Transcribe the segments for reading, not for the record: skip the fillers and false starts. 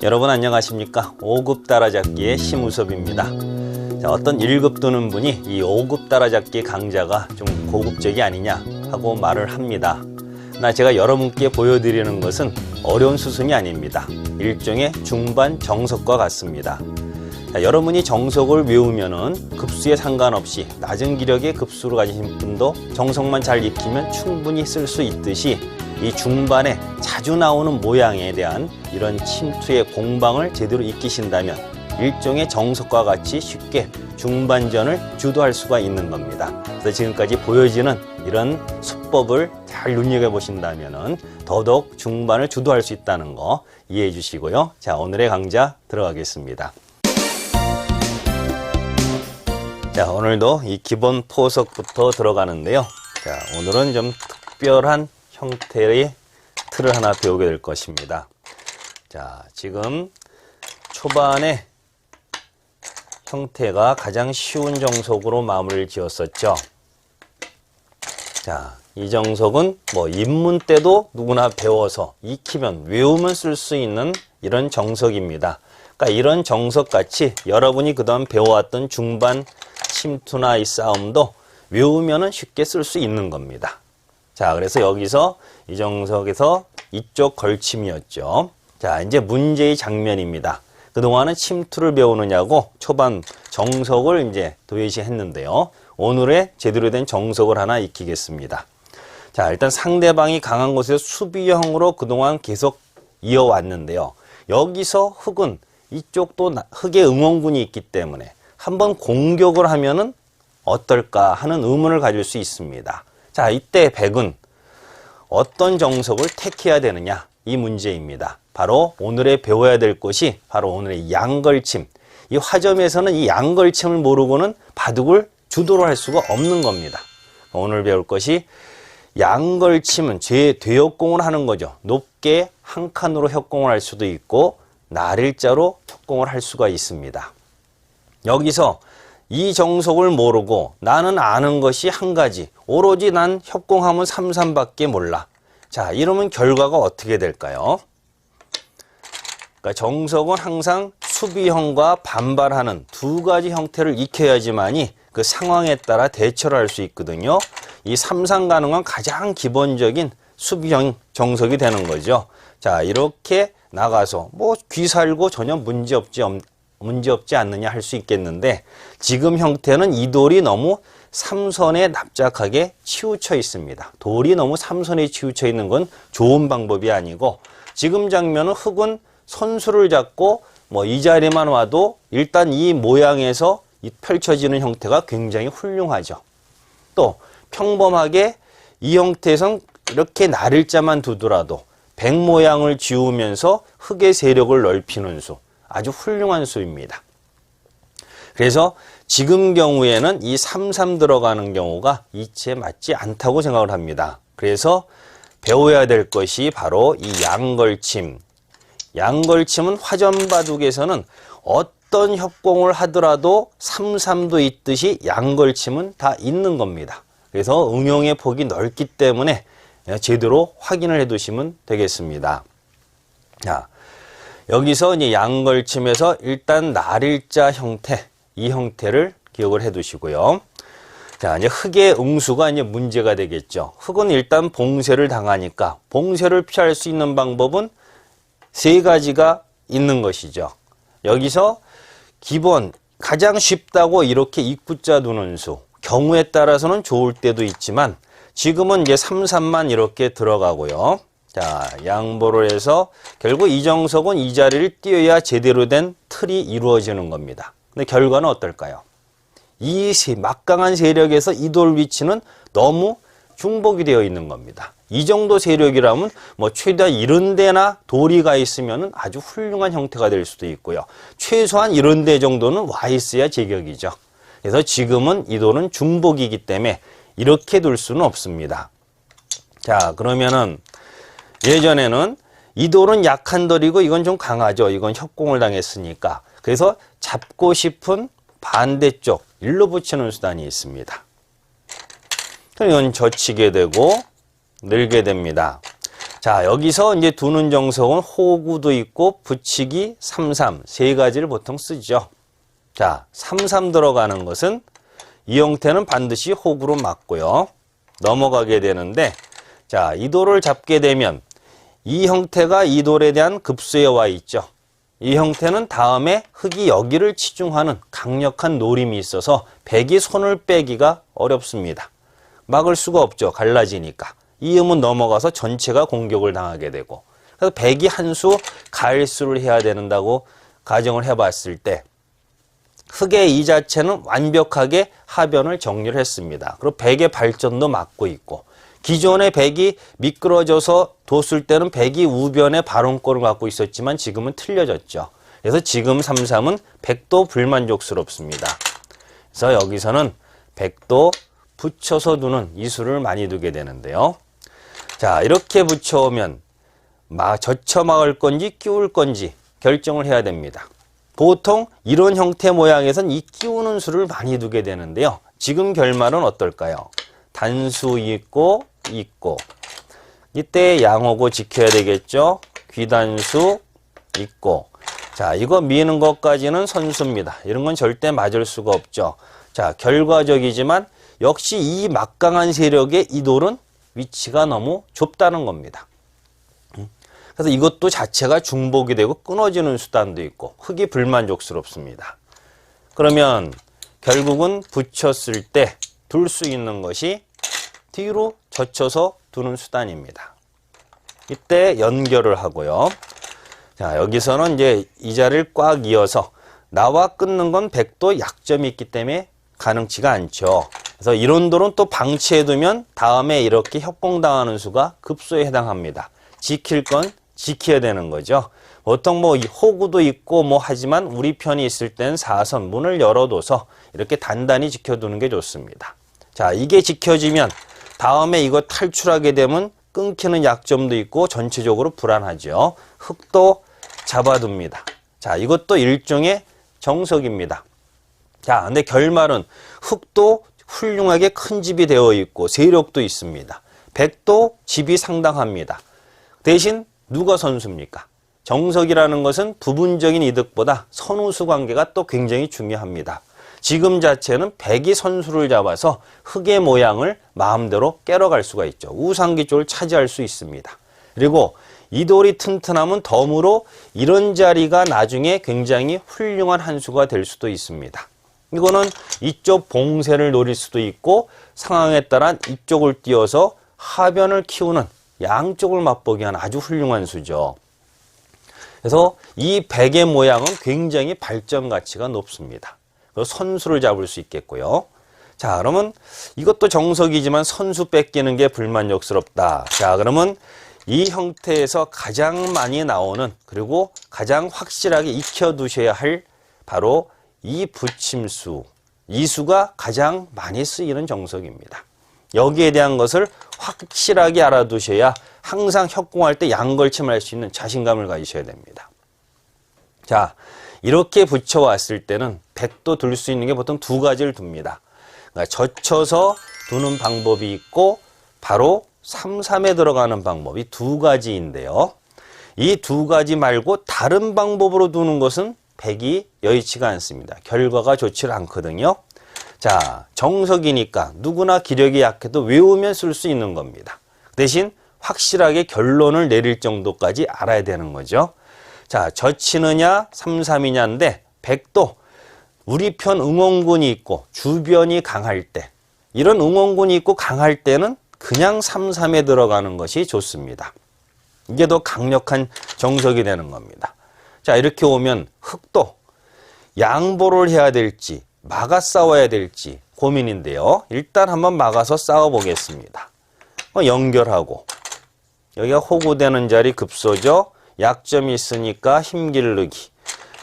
여러분 안녕하십니까? 5급 따라잡기의 심우섭입니다. 자, 어떤 1급 두는 분이 이 5급 따라잡기 강좌가 좀 고급적이 아니냐 하고 말을 합니다. 나 제가 여러분께 보여드리는 것은 어려운 수순이 아닙니다. 일종의 중반 정석과 같습니다. 자, 여러분이 정석을 외우면은 급수에 상관없이 낮은 기력의 급수를 가지신 분도 정석만 잘 익히면 충분히 쓸 수 있듯이 이 중반에 자주 나오는 모양에 대한 이런 침투의 공방을 제대로 익히신다면 일종의 정석과 같이 쉽게 중반전을 주도할 수가 있는 겁니다. 그래서 지금까지 보여지는 이런 수법을 잘 눈여겨보신다면 더더욱 중반을 주도할 수 있다는 거 이해해 주시고요. 자, 오늘의 강좌 들어가겠습니다. 자, 오늘도 이 기본 포석부터 들어가는데요. 자, 오늘은 좀 특별한 형태의 틀을 하나 배우게 될 것입니다. 자, 지금 초반에 형태가 가장 쉬운 정석으로 마무리를 지었었죠. 자, 이 정석은 뭐 입문 때도 누구나 배워서 익히면 외우면 쓸 수 있는 이런 정석입니다. 그러니까 이런 정석같이 여러분이 그동안 배워왔던 중반 침투나 이 싸움도 외우면은 쉽게 쓸 수 있는 겁니다. 자, 그래서 여기서 이 정석에서 이쪽 걸침이었죠. 자, 이제 문제의 장면입니다. 그동안은 침투를 배우느냐고 초반 정석을 이제 도외시했는데요. 오늘의 제대로 된 정석을 하나 익히겠습니다. 자, 일단 상대방이 강한 곳에서 수비형으로 그동안 계속 이어왔는데요. 여기서 흑은 이쪽도 흑의 응원군이 있기 때문에 한번 공격을 하면은 어떨까 하는 의문을 가질 수 있습니다. 자, 이때 백은 어떤 정석을 택해야 되느냐, 이 문제입니다. 바로 오늘의 배워야 될 것이 바로 오늘의 양걸침. 이 화점에서는 이 양걸침을 모르고는 바둑을 주도를 할 수가 없는 겁니다. 오늘 배울 것이 양걸침은 되협공을 하는 거죠. 높게 한 칸으로 협공을 할 수도 있고 날일자로 협공을 할 수가 있습니다. 여기서 이 정석을 모르고 나는 아는 것이 한 가지, 오로지 난 협공하면 3-3밖에 몰라. 자, 이러면 결과가 어떻게 될까요? 그러니까 정석은 항상 수비형과 반발하는 두 가지 형태를 익혀야지만이 그 상황에 따라 대처를 할 수 있거든요. 이 3-3 가능한 가장 기본적인 수비형 정석이 되는 거죠. 자, 이렇게 나가서 뭐 귀살고 전혀 문제없지 않느냐 할 수 있겠는데 지금 형태는 이 돌이 너무 삼선에 납작하게 치우쳐 있습니다. 돌이 너무 삼선에 치우쳐 있는 건 좋은 방법이 아니고 지금 장면은 흑은 선수를 잡고 뭐 이 자리만 와도 일단 이 모양에서 이 펼쳐지는 형태가 굉장히 훌륭하죠. 또 평범하게 이 형태에선 이렇게 날일자만 두더라도 백 모양을 지우면서 흑의 세력을 넓히는 수, 아주 훌륭한 수입니다. 그래서 지금 경우에는 이 3-3 들어가는 경우가 이치에 맞지 않다고 생각을 합니다. 그래서 배워야 될 것이 바로 이 양걸침. 양걸침은 화전바둑에서는 어떤 협공을 하더라도 3-3도 있듯이 양걸침은 다 있는 겁니다. 그래서 응용의 폭이 넓기 때문에 제대로 확인을 해 두시면 되겠습니다. 자, 여기서 이제 양걸침에서 일단 날일자 형태, 이 형태를 기억을 해 두시고요. 자, 이제 흑의 응수가 이제 문제가 되겠죠. 흑은 일단 봉쇄를 당하니까 봉쇄를 피할 수 있는 방법은 세 가지가 있는 것이죠. 여기서 기본 가장 쉽다고 이렇게 입구자 두는 수, 경우에 따라서는 좋을 때도 있지만 지금은 이제 3-3만 이렇게 들어가고요. 자, 양보를 해서 결국 이 정석은 이 자리를 띄어야 제대로 된 틀이 이루어지는 겁니다. 근데 결과는 어떨까요? 이 막강한 세력에서 이 돌 위치는 너무 중복이 되어 있는 겁니다. 이 정도 세력이라면 뭐 최대한 이런 데나 돌이 가 있으면 아주 훌륭한 형태가 될 수도 있고요. 최소한 이런 데 정도는 와 있어야 제격이죠. 그래서 지금은 이 돌은 중복이기 때문에 이렇게 둘 수는 없습니다. 자, 그러면은 예전에는 이 돌은 약한 돌이고 이건 좀 강하죠. 이건 협공을 당했으니까. 그래서 잡고 싶은 반대쪽 일로 붙이는 수단이 있습니다. 이건 젖히게 되고 늘게 됩니다. 자, 여기서 이제 두는 정석은 호구도 있고 붙이기, 삼삼 세 가지를 보통 쓰죠. 자, 삼삼 들어가는 것은 이 형태는 반드시 호구로 맞고요. 넘어가게 되는데, 자, 이 돌을 잡게 되면 이 형태가 이 돌에 대한 급소에 와 있죠. 이 형태는 다음에 흙이 여기를 치중하는 강력한 노림이 있어서 백이 손을 빼기가 어렵습니다. 막을 수가 없죠. 갈라지니까. 이 음은 넘어가서 전체가 공격을 당하게 되고, 그래서 백이 한 수 가일수를 해야 된다고 가정을 해봤을 때 흙의 이 자체는 완벽하게 하변을 정리를 했습니다. 그리고 백의 발전도 막고 있고, 기존의 백이 미끄러져서 뒀을 때는 백이 우변에 발원권을 갖고 있었지만 지금은 틀려졌죠. 그래서 지금 삼삼은 백도 불만족스럽습니다. 그래서 여기서는 백도 붙여서 두는 이수를 많이 두게 되는데요. 자, 이렇게 붙여오면 젖혀 막을 건지 끼울 건지 결정을 해야 됩니다. 보통 이런 형태 모양에선 이 끼우는 수를 많이 두게 되는데요. 지금 결말은 어떨까요? 단수 있고 이때 양호고 지켜야 되겠죠. 귀단수 있고, 자, 이거 미는 것까지는 선수입니다. 이런 건 절대 맞을 수가 없죠. 자, 결과적이지만 역시 이 막강한 세력의 이 돌은 위치가 너무 좁다는 겁니다. 그래서 이것도 자체가 중복이 되고 끊어지는 수단도 있고 흙이 불만족스럽습니다. 그러면 결국은 붙였을 때 둘 수 있는 것이 뒤로 젖혀서 두는 수단입니다. 이때 연결을 하고요. 자, 여기서는 이제 이 자리를 꽉 이어서 나와 끊는 건 백도 약점이 있기 때문에 가능치가 않죠. 그래서 이런 돌은 또 방치해두면 다음에 이렇게 협공당하는 수가 급소에 해당합니다. 지킬 건 지켜야 되는 거죠. 보통 뭐 호구도 있고 뭐 하지만 우리 편이 있을 땐 사선 문을 열어둬서 이렇게 단단히 지켜두는 게 좋습니다. 자, 이게 지켜지면 다음에 이거 탈출하게 되면 끊기는 약점도 있고 전체적으로 불안하죠. 흙도 잡아둡니다. 자, 이것도 일종의 정석입니다. 자, 근데 결말은 흙도 훌륭하게 큰 집이 되어 있고 세력도 있습니다. 백도 집이 상당합니다. 대신 누가 선수입니까? 정석이라는 것은 부분적인 이득보다 선우수 관계가 또 굉장히 중요합니다. 지금 자체는 백이 선수를 잡아서 흙의 모양을 마음대로 깨러갈 수가 있죠. 우상기 쪽을 차지할 수 있습니다. 그리고 이 돌이 튼튼하면 덤으로 이런 자리가 나중에 굉장히 훌륭한 한 수가 될 수도 있습니다. 이거는 이쪽 봉쇄를 노릴 수도 있고 상황에 따라 이쪽을 띄워서 하변을 키우는 양쪽을 맛보게 하는 아주 훌륭한 수죠. 그래서 이 백의 모양은 굉장히 발전 가치가 높습니다. 선수를 잡을 수 있겠고요. 자, 그러면 이것도 정석이지만 선수 뺏기는 게 불만족스럽다. 자, 그러면 이 형태에서 가장 많이 나오는 그리고 가장 확실하게 익혀두셔야 할 바로 이 붙임수, 이 수가 가장 많이 쓰이는 정석입니다. 여기에 대한 것을 확실하게 알아두셔야 항상 협공할 때 양걸침할 수 있는 자신감을 가지셔야 됩니다. 자, 이렇게 붙여왔을 때는 백도 둘 수 있는 게 보통 두 가지를 둡니다. 그러니까 젖혀서 두는 방법이 있고 바로 삼삼에 들어가는 방법이 두 가지인데요. 이 두 가지 말고 다른 방법으로 두는 것은 백이 여의치가 않습니다. 결과가 좋지 않거든요. 자, 정석이니까 누구나 기력이 약해도 외우면 쓸 수 있는 겁니다. 대신 확실하게 결론을 내릴 정도까지 알아야 되는 거죠. 자, 젖히느냐 삼삼이냐인데 백도 우리 편 응원군이 있고 주변이 강할 때, 이런 응원군이 있고 강할 때는 그냥 삼삼에 들어가는 것이 좋습니다. 이게 더 강력한 정석이 되는 겁니다. 자, 이렇게 오면 흙도 양보를 해야 될지 막아 싸워야 될지 고민인데요. 일단 한번 막아서 싸워 보겠습니다. 연결하고 여기가 호구되는 자리 급소죠. 약점이 있으니까 힘 기르기.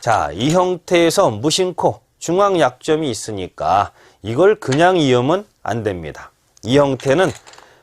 자, 이 형태에서 무심코 중앙 약점이 있으니까 이걸 그냥 이으면 안 됩니다. 이 형태는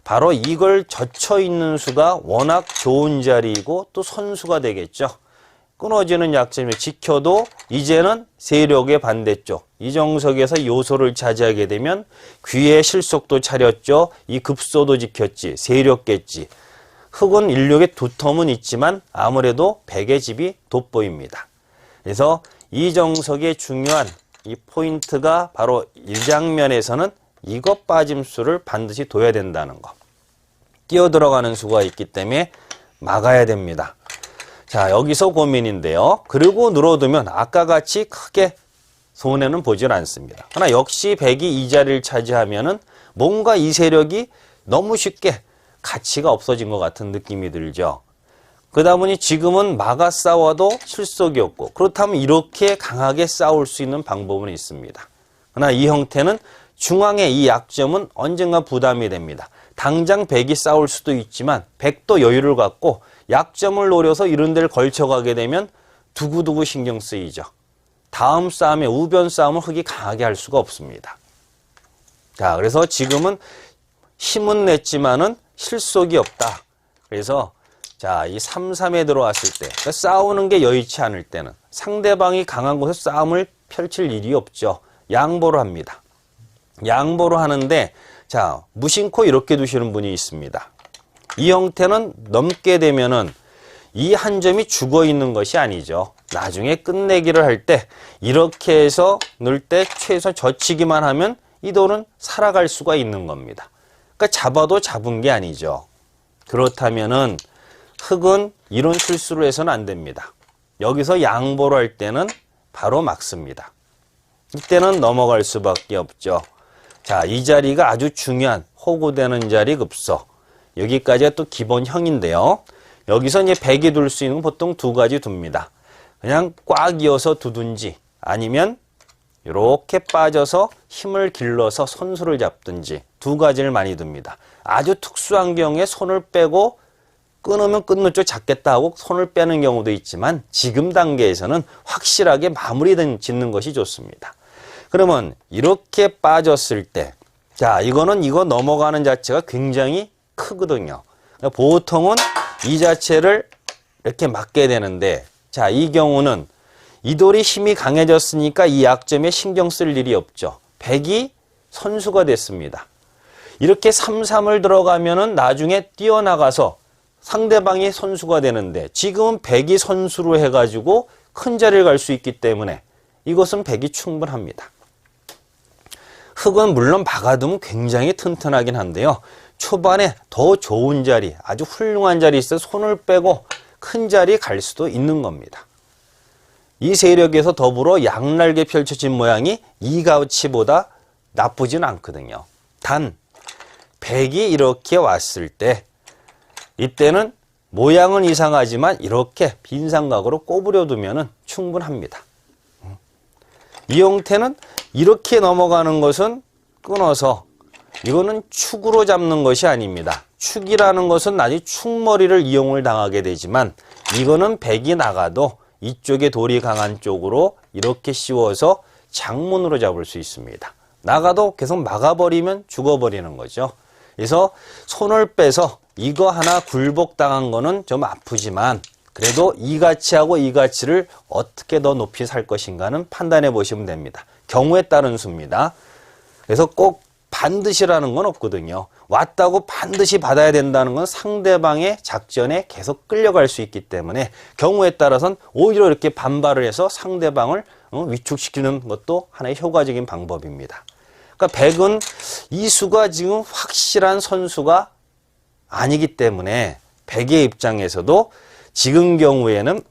바로 이걸 젖혀 있는 수가 워낙 좋은 자리이고 또 선수가 되겠죠. 끊어지는 약점을 지켜도 이제는 세력의 반대쪽 이 정석에서 요소를 차지하게 되면 귀의 실속도 차렸죠. 이 급소도 지켰지. 세력겠지. 흙은 인력의 두텀은 있지만 아무래도 백의 집이 돋보입니다. 그래서 이 정석의 중요한 이 포인트가 바로 1장면에서는 이것 빠짐수를 반드시 둬야 된다는 거. 끼어 들어가는 수가 있기 때문에 막아야 됩니다. 자, 여기서 고민인데요. 그리고 늘어두면 아까 같이 크게 손해는 보질 않습니다. 그러나 역시 백이 이 자리를 차지하면은 뭔가 이 세력이 너무 쉽게 가치가 없어진 것 같은 느낌이 들죠. 그러다 보니 지금은 막아 싸워도 실속이 없고, 그렇다면 이렇게 강하게 싸울 수 있는 방법은 있습니다. 그러나 이 형태는 중앙의 이 약점은 언젠가 부담이 됩니다. 당장 백이 싸울 수도 있지만 백도 여유를 갖고 약점을 노려서 이런 데를 걸쳐가게 되면 두고두고 신경 쓰이죠. 다음 싸움에 우변 싸움을 흙이 강하게 할 수가 없습니다. 자, 그래서 지금은 힘은 냈지만은 실속이 없다. 그래서 자, 이 3-3에 들어왔을 때, 그러니까 싸우는 게 여의치 않을 때는 상대방이 강한 곳에서 싸움을 펼칠 일이 없죠. 양보를 합니다. 양보를 하는데, 자, 무심코 이렇게 두시는 분이 있습니다. 이 형태는 넘게 되면은 이 한 점이 죽어 있는 것이 아니죠. 나중에 끝내기를 할 때 이렇게 해서 넣을 때 최소 젖히기만 하면 이 돌은 살아갈 수가 있는 겁니다. 그러니까 잡아도 잡은 게 아니죠. 그렇다면은 흙은 이런 실수를 해서는 안 됩니다. 여기서 양보를 할 때는 바로 막습니다. 이때는 넘어갈 수밖에 없죠. 자, 이 자리가 아주 중요한 호구되는 자리 급소. 여기까지가 또 기본형인데요. 여기서 이제 백이 둘 수 있는 건 보통 두 가지 둡니다. 그냥 꽉 이어서 두든지 아니면 이렇게 빠져서 힘을 길러서 손수를 잡든지 두 가지를 많이 둡니다. 아주 특수한 경우에 손을 빼고 끊으면 끊는 쪽 잡겠다 하고 손을 빼는 경우도 있지만 지금 단계에서는 확실하게 마무리 짓는 것이 좋습니다. 그러면 이렇게 빠졌을 때, 자, 이거는 이거 넘어가는 자체가 굉장히 크거든요. 그러니까 보통은 이 자체를 이렇게 막게 되는데, 자, 이 경우는 이 돌이 힘이 강해졌으니까 이 약점에 신경 쓸 일이 없죠. 백이 선수가 됐습니다. 이렇게 3-3을 들어가면은 나중에 뛰어나가서 상대방이 선수가 되는데 지금은 백이 선수로 해가지고 큰 자리를 갈 수 있기 때문에 이것은 백이 충분합니다. 흙은 물론 막아두면 굉장히 튼튼하긴 한데요. 초반에 더 좋은 자리, 아주 훌륭한 자리 있어서 손을 빼고 큰 자리 갈 수도 있는 겁니다. 이 세력에서 더불어 양날개 펼쳐진 모양이 이 가치보다 나쁘진 않거든요. 단 백이 이렇게 왔을 때 이때는 모양은 이상하지만 이렇게 빈 삼각으로 꼬부려 두면 충분합니다. 이 형태는 이렇게 넘어가는 것은 끊어서 이거는 축으로 잡는 것이 아닙니다. 축이라는 것은 나중에 축머리를 이용을 당하게 되지만 이거는 백이 나가도 이쪽에 돌이 강한 쪽으로 이렇게 씌워서 장문으로 잡을 수 있습니다. 나가도 계속 막아버리면 죽어버리는 거죠. 그래서 손을 빼서 이거 하나 굴복당한 거는 좀 아프지만 그래도 이 가치하고 이 가치를 어떻게 더 높이 살 것인가는 판단해 보시면 됩니다. 경우에 따른 수입니다. 그래서 꼭 반드시라는 건 없거든요. 왔다고 반드시 받아야 된다는 건 상대방의 작전에 계속 끌려갈 수 있기 때문에 경우에 따라서는 오히려 이렇게 반발을 해서 상대방을 위축시키는 것도 하나의 효과적인 방법입니다. 그러니까 백은 이 수가 지금 확실한 선수가 아니기 때문에 백의 입장에서도 지금 경우에는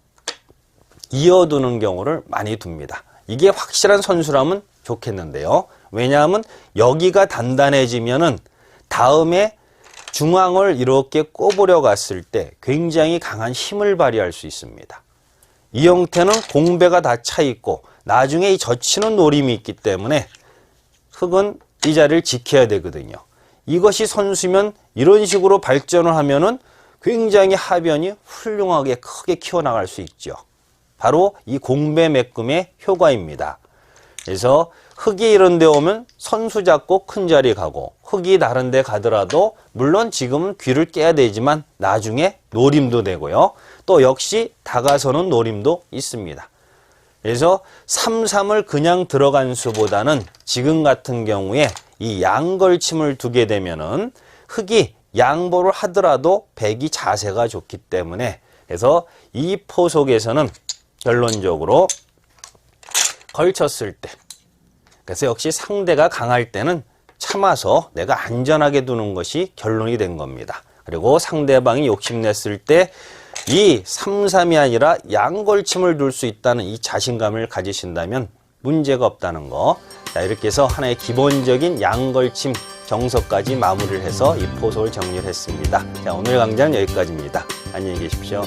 이어두는 경우를 많이 둡니다. 이게 확실한 선수라면 좋겠는데요. 왜냐하면 여기가 단단해지면은 다음에 중앙을 이렇게 꼬부려 갔을 때 굉장히 강한 힘을 발휘할 수 있습니다. 이 형태는 공배가 다 차 있고 나중에 이 젖히는 노림이 있기 때문에 흙은 이 자리를 지켜야 되거든요. 이것이 선수면 이런 식으로 발전을 하면은 굉장히 하변이 훌륭하게 크게 키워나갈 수 있죠. 바로 이 공배 매금의 효과입니다. 그래서 흙이 이런 데 오면 선수 잡고 큰 자리 가고 흙이 다른 데 가더라도 물론 지금은 귀를 깨야 되지만 나중에 노림도 되고요. 또 역시 다가서는 노림도 있습니다. 그래서 3-3을 그냥 들어간 수보다는 지금 같은 경우에 이 양걸침을 두게 되면은 흙이 양보를 하더라도 백이 자세가 좋기 때문에, 그래서 이 포속에서는 결론적으로 걸쳤을 때, 그래서 역시 상대가 강할 때는 참아서 내가 안전하게 두는 것이 결론이 된 겁니다. 그리고 상대방이 욕심냈을 때 이 3-3이 아니라 양걸침을 둘 수 있다는 이 자신감을 가지신다면 문제가 없다는 거. 자, 이렇게 해서 하나의 기본적인 양걸침 정석까지 마무리를 해서 이 포석을 정리를 했습니다. 자, 오늘 강좌는 여기까지입니다. 안녕히 계십시오.